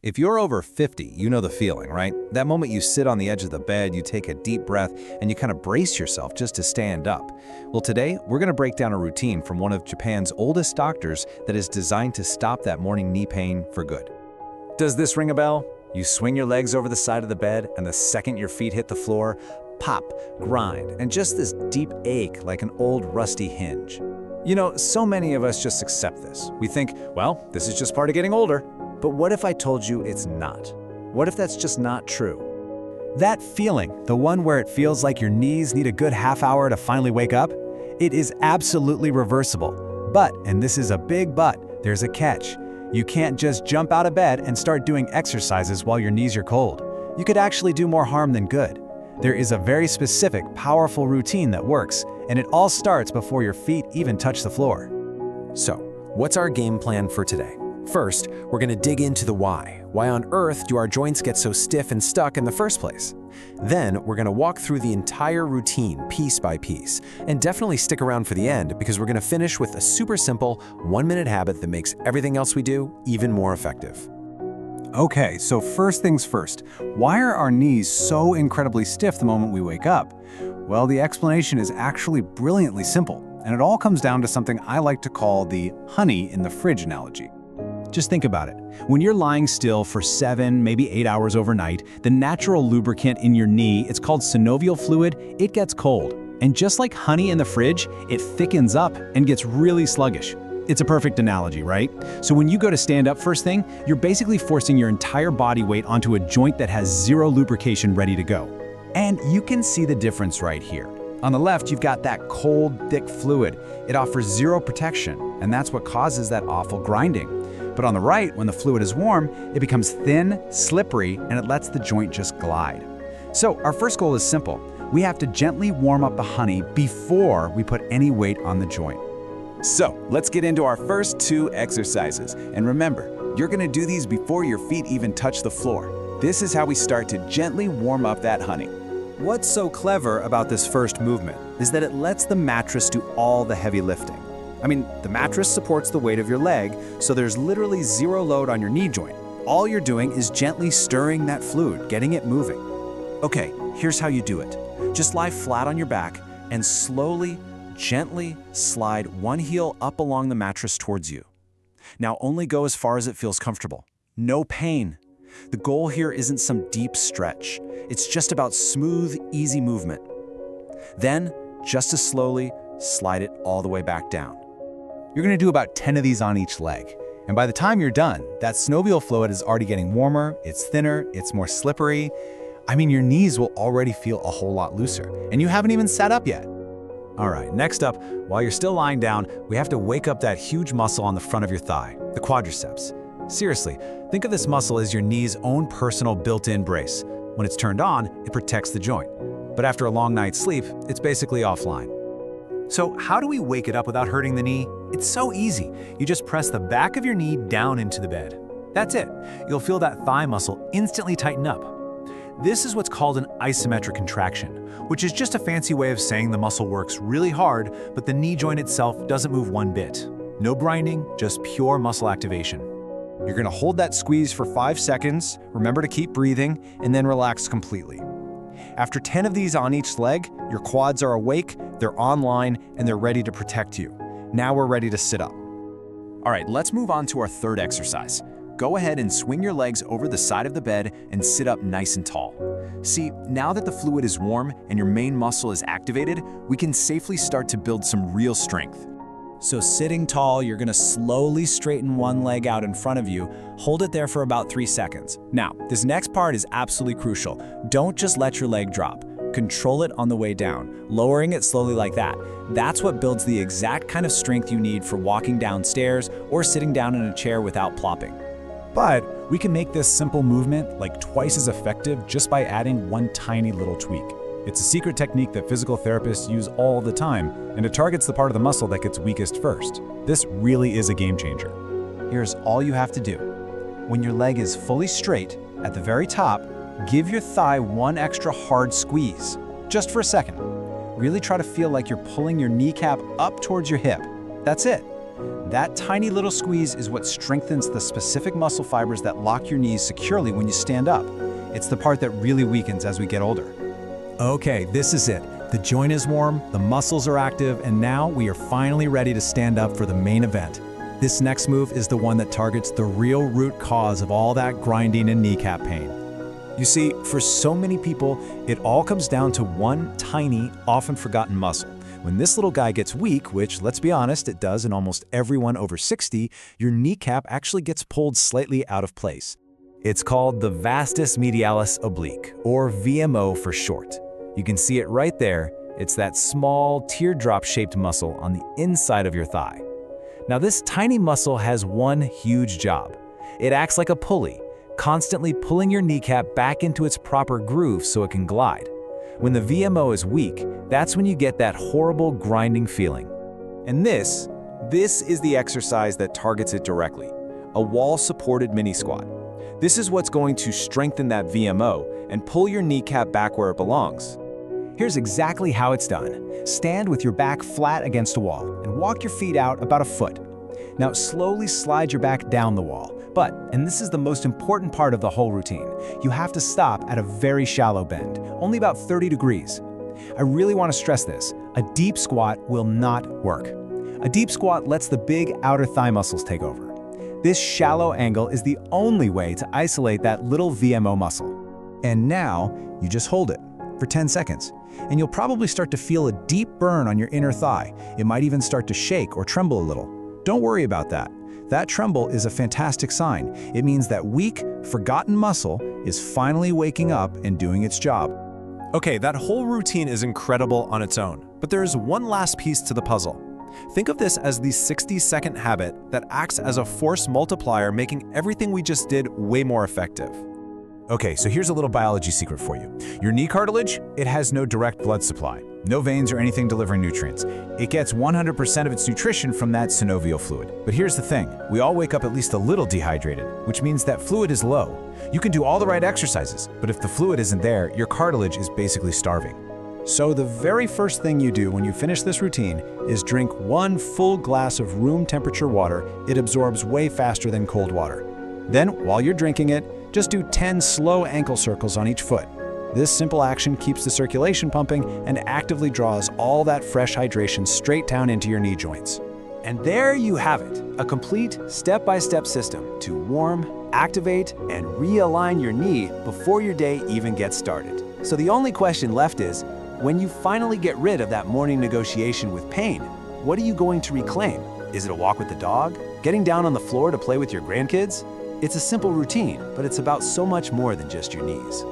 If you're over 50, you know the feeling, right? That moment you sit on the edge of the bed, you take a deep breath, and you kind of brace yourself just to stand up. Well, today, we're going to break down a routine from one of Japan's oldest doctors that is designed to stop that morning knee pain for good. Does this ring a bell? You swing your legs over the side of the bed, and the second your feet hit the floor, pop, grind, and just this deep ache like an old rusty hinge. You know, so many of us just accept this. We think, well, this is just part of getting older. But what if I told you it's not? What if that's just not true? That feeling, the one where it feels like your knees need a good half hour to finally wake up, it is absolutely reversible. But, and this is a big but, there's a catch. You can't just jump out of bed and start doing exercises while your knees are cold. You could actually do more harm than good. There is a very specific, powerful routine that works, and it all starts before your feet even touch the floor. So, what's our game plan for today? First, we're going to dig into the why. Why on earth do our joints get so stiff and stuck in the first place? Then, we're going to walk through the entire routine piece by piece. And definitely stick around for the end because we're going to finish with a super simple, 1-minute habit that makes everything else we do even more effective. Okay, so first things first, why are our knees so incredibly stiff the moment we wake up? Well, the explanation is actually brilliantly simple, and it all comes down to something I like to call the honey in the fridge analogy. Just think about it. When you're lying still for 7, maybe 8 hours overnight, the natural lubricant in your knee, it's called synovial fluid, it gets cold. And just like honey in the fridge, it thickens up and gets really sluggish. It's a perfect analogy, right? So when you go to stand up first thing, you're basically forcing your entire body weight onto a joint that has zero lubrication ready to go. And you can see the difference right here. On the left, you've got that cold, thick fluid. It offers zero protection, and that's what causes that awful grinding. But on the right, when the fluid is warm, it becomes thin, slippery, and it lets the joint just glide. So our first goal is simple. We have to gently warm up the honey before we put any weight on the joint. So, let's get into our first 2 exercises. And remember, you're going to do these before your feet even touch the floor. This is how we start to gently warm up that honey. What's so clever about this first movement is that it lets the mattress do all the heavy lifting. I mean, the mattress supports the weight of your leg, so there's literally zero load on your knee joint. All you're doing is gently stirring that fluid, getting it moving. Okay, here's how you do it. Just lie flat on your back and slowly, gently slide one heel up along the mattress towards you. Now only go as far as it feels comfortable. No pain. The goal here isn't some deep stretch. It's just about smooth, easy movement. Then, just as slowly, slide it all the way back down. You're going to do about 10 of these on each leg. And by the time you're done, that synovial fluid is already getting warmer, it's thinner, it's more slippery. I mean, your knees will already feel a whole lot looser, and you haven't even sat up yet. All right, next up, while you're still lying down, we have to wake up that huge muscle on the front of your thigh, the quadriceps. Seriously, think of this muscle as your knee's own personal built-in brace. When it's turned on, it protects the joint. But after a long night's sleep, it's basically offline. So how do we wake it up without hurting the knee? It's so easy. You just press the back of your knee down into the bed. That's it. You'll feel that thigh muscle instantly tighten up. This is what's called an isometric contraction, which is just a fancy way of saying the muscle works really hard, but the knee joint itself doesn't move one bit. No grinding, just pure muscle activation. You're going to hold that squeeze for 5 seconds, remember to keep breathing, and then relax completely. After 10 of these on each leg, your quads are awake, they're online, and they're ready to protect you. Now we're ready to sit up. All right, let's move on to our third exercise. Go ahead and swing your legs over the side of the bed and sit up nice and tall. See, now that the fluid is warm and your main muscle is activated, we can safely start to build some real strength. So sitting tall, you're going to slowly straighten one leg out in front of you. Hold it there for about 3 seconds. Now, this next part is absolutely crucial. Don't just let your leg drop. Control it on the way down, lowering it slowly like that. That's what builds the exact kind of strength you need for walking downstairs or sitting down in a chair without plopping. But we can make this simple movement like twice as effective just by adding one tiny little tweak. It's a secret technique that physical therapists use all the time, and it targets the part of the muscle that gets weakest first. This really is a game changer. Here's all you have to do. When your leg is fully straight, at the very top, give your thigh one extra hard squeeze, just for a second. Really try to feel like you're pulling your kneecap up towards your hip. That's it. That tiny little squeeze is what strengthens the specific muscle fibers that lock your knees securely when you stand up. It's the part that really weakens as we get older. Okay, this is it. The joint is warm, the muscles are active, and now we are finally ready to stand up for the main event. This next move is the one that targets the real root cause of all that grinding and kneecap pain. You see, for so many people, it all comes down to one tiny, often forgotten muscle. When this little guy gets weak, which, let's be honest, it does in almost everyone over 60, your kneecap actually gets pulled slightly out of place. It's called the vastus medialis oblique, or VMO for short. You can see it right there. It's that small, teardrop-shaped muscle on the inside of your thigh. Now, this tiny muscle has one huge job. It acts like a pulley, constantly pulling your kneecap back into its proper groove so it can glide. When the VMO is weak, that's when you get that horrible grinding feeling. And this is the exercise that targets it directly, a wall-supported mini squat. This is what's going to strengthen that VMO and pull your kneecap back where it belongs. Here's exactly how it's done. Stand with your back flat against a wall and walk your feet out about a foot. Now slowly slide your back down the wall. But, and this is the most important part of the whole routine, you have to stop at a very shallow bend, only about 30 degrees. I really want to stress this, a deep squat will not work. A deep squat lets the big outer thigh muscles take over. This shallow angle is the only way to isolate that little VMO muscle. And now, you just hold it for 10 seconds, and you'll probably start to feel a deep burn on your inner thigh. It might even start to shake or tremble a little. Don't worry about that. That tremble is a fantastic sign. It means that weak, forgotten muscle is finally waking up and doing its job. Okay, that whole routine is incredible on its own, but there is one last piece to the puzzle. Think of this as the 60-second habit that acts as a force multiplier, making everything we just did way more effective. Okay, so here's a little biology secret for you. Your knee cartilage, it has no direct blood supply, no veins or anything delivering nutrients. It gets 100% of its nutrition from that synovial fluid. But here's the thing, we all wake up at least a little dehydrated, which means that fluid is low. You can do all the right exercises, but if the fluid isn't there, your cartilage is basically starving. So the very first thing you do when you finish this routine is drink 1 full glass of room temperature water. It absorbs way faster than cold water. Then, while you're drinking it, just do 10 slow ankle circles on each foot. This simple action keeps the circulation pumping and actively draws all that fresh hydration straight down into your knee joints. And there you have it, a complete step-by-step system to warm, activate, and realign your knee before your day even gets started. So the only question left is, when you finally get rid of that morning negotiation with pain, what are you going to reclaim? Is it a walk with the dog? Getting down on the floor to play with your grandkids? It's a simple routine, but it's about so much more than just your knees.